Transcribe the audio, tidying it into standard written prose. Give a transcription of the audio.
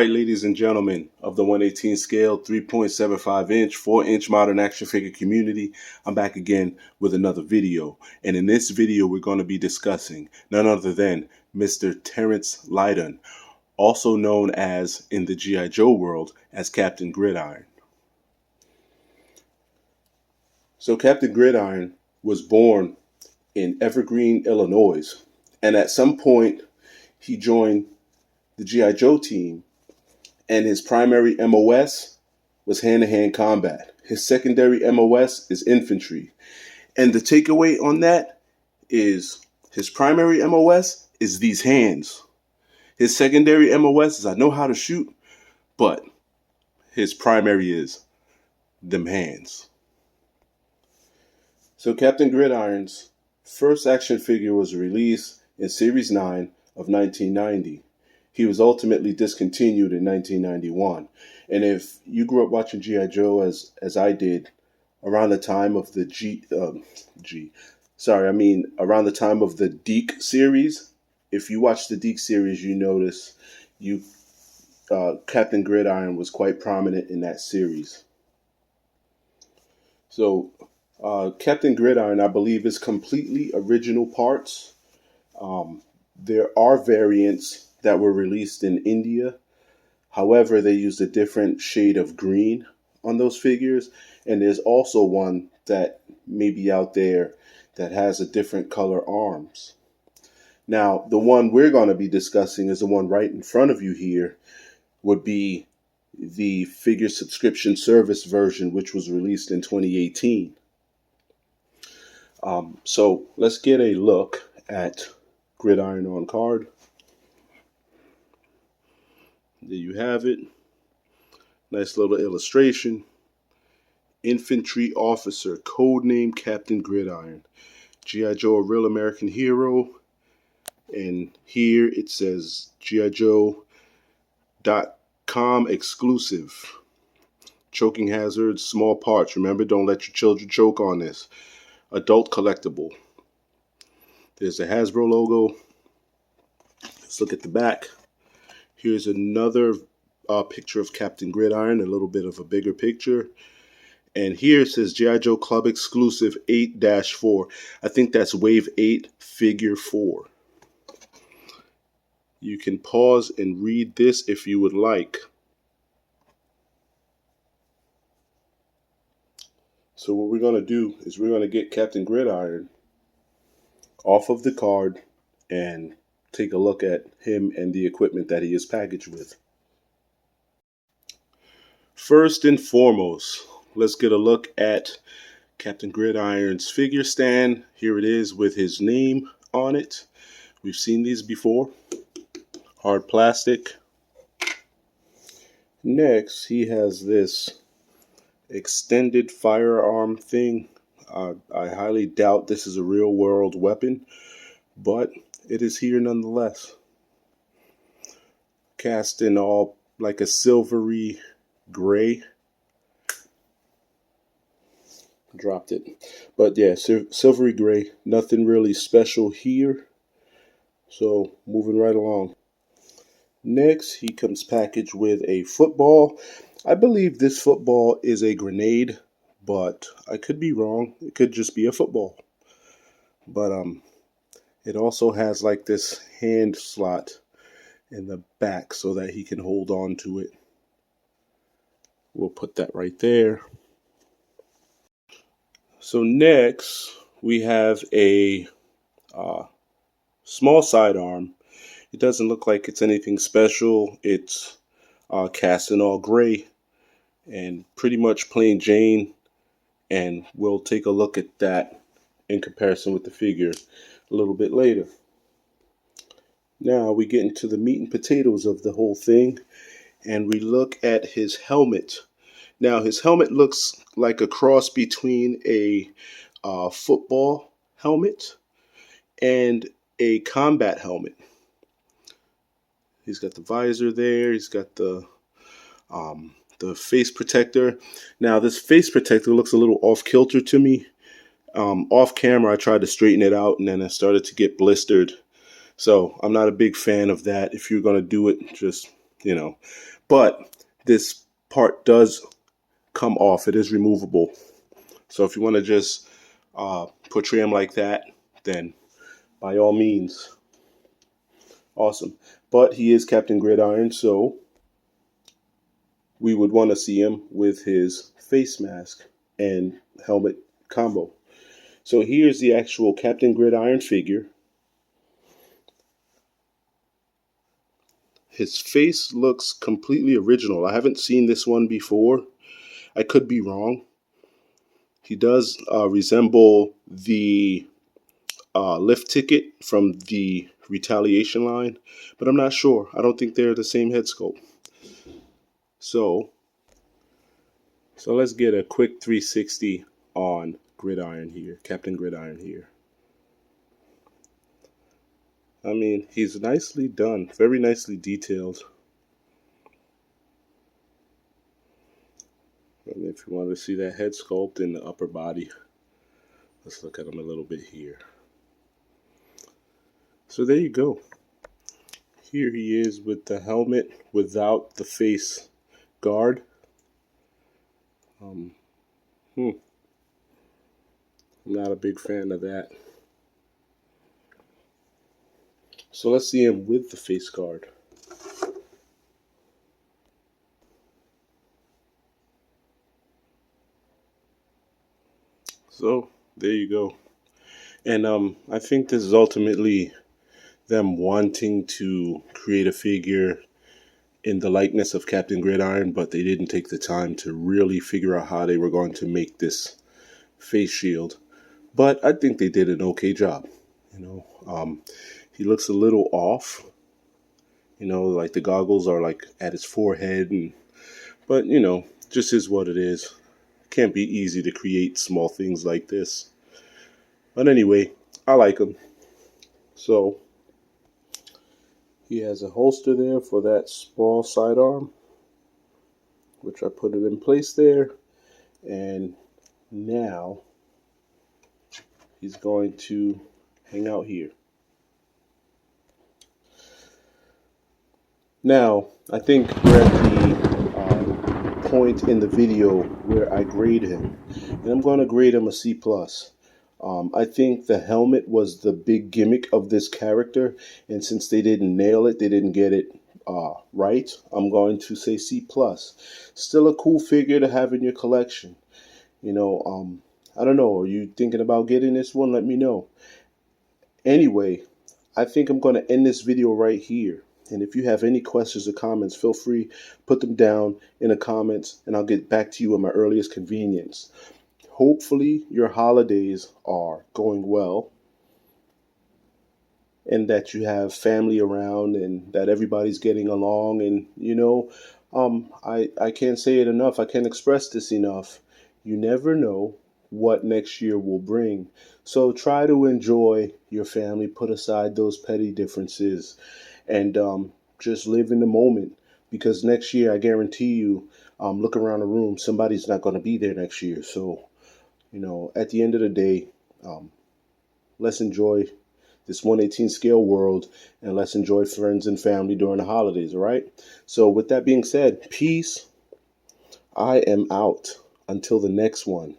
right, ladies and gentlemen of the 118 scale, 3.75 inch, 4-inch modern action figure community, I'm back again with another video. And in this video, we're going to be discussing none other than Mr. Terrence Lydon, also known as, in the G.I. Joe world, as Captain Gridiron. So Captain Gridiron was born in Evergreen, Illinois, and at some point he joined the G.I. Joe team, and his primary MOS was hand-to-hand combat. His secondary MOS is infantry. And the takeaway on that is his primary MOS is these hands. His secondary MOS is I know how to shoot, but his primary is them hands. So Captain Gridiron's first action figure was released in Series 9 of 1990. He was ultimately discontinued in 1991. And if you grew up watching G.I. Joe as I did, around the time of the around the time of the Deke series, if you watch the Deke series, you notice Captain Gridiron was quite prominent in that series. So Captain Gridiron, I believe, is completely original parts. There are variants that were released in India. However, they used a different shade of green on those figures. And there's also one that may be out there that has a different color arms. Now, the one we're going to be discussing is the one right in front of you here, would be the figure subscription service version, which was released in 2018. So let's get a look at Gridiron on card. There you have it. Nice little illustration. Infantry officer, codename Captain Gridiron. G.I. Joe, a real American hero. And here it says G.I. Joe.com exclusive. Choking hazard, small parts. Remember, don't let your children choke on this. Adult collectible. There's the Hasbro logo. Let's look at the back. Here's another picture of Captain Gridiron, a little bit of a bigger picture. And here it says G.I. Joe Club Exclusive 8-4. I think that's Wave 8, Figure 4. You can pause and read this if you would like. So what we're going to do is we're going to get Captain Gridiron off of the card and take a look at him and the equipment that he is packaged with. First and foremost, let's get a look at Captain Gridiron's figure stand. Here it is with his name on it. We've seen these before. Hard plastic. Next, he has this extended firearm thing. I highly doubt this is a real world weapon, but it is here nonetheless. Cast in all like a silvery gray. Dropped it. But yeah, silvery gray. Nothing really special here. So moving right along. Next, he comes packaged with a football. I believe this football is a grenade, but I could be wrong. It could just be a football. But it also has like this hand slot in the back so that he can hold on to it. We'll put that right there. So next, we have a small sidearm. It doesn't look like it's anything special. It's cast in all gray and pretty much plain Jane. And we'll take a look at that in comparison with the figure a little bit later. Now we get into the meat and potatoes of the whole thing, and we look at his helmet. Now his helmet looks like a cross between a football helmet and a combat helmet. He's got the visor there. He's got the face protector. Now this face protector looks a little off kilter to me. Off camera, I tried to straighten it out, and then I started to get blistered. So I'm not a big fan of that. If you're going to do it, just, but this part does come off. It is removable. So if you want to just portray him like that, then by all means, awesome. But he is Captain Gridiron, so we would want to see him with his face mask and helmet combo. So here's the actual Captain Gridiron figure. His face looks completely original. I haven't seen this one before. I could be wrong. He does resemble the lift ticket from the Retaliation line, but I'm not sure. I don't think they're the same head sculpt. So let's get a quick 360 on Gridiron here, Captain Gridiron here. I mean, he's nicely done, very nicely detailed. And if you want to see that head sculpt in the upper body, let's look at him a little bit here. So there you go. Here he is with the helmet without the face guard. I'm not a big fan of that. So let's see him with the face guard. So there you go. And I think this is ultimately them wanting to create a figure in the likeness of Captain Gridiron, but they didn't take the time to really figure out how they were going to make this face shield. But I think they did an okay job. He looks a little off. Like the goggles are like at his forehead, but just is what it is. Can't be easy to create small things like this. But anyway, I like him. So he has a holster there for that small sidearm, which I put it in place there. And now he's going to hang out here. Now, I think we're at the point in the video where I grade him. And I'm going to grade him a C+. I think the helmet was the big gimmick of this character, and since they didn't nail it, they didn't get it right, I'm going to say C+. Still a cool figure to have in your collection. I don't know, are you thinking about getting this one? Let me know. Anyway, I think I'm going to end this video right here. And if you have any questions or comments, feel free, put them down in the comments, and I'll get back to you at my earliest convenience. Hopefully your holidays are going well, and that you have family around, and that everybody's getting along. And I can't say it enough. I can't express this enough. You never know what next year will bring. So try to enjoy your family, put aside those petty differences, and just live in the moment. Because next year, I guarantee you, look around the room, somebody's not going to be there next year. So at the end of the day, let's enjoy this 1/18 scale world, and let's enjoy friends and family during the holidays, all right? So with that being said, peace. I am out. Until the next one.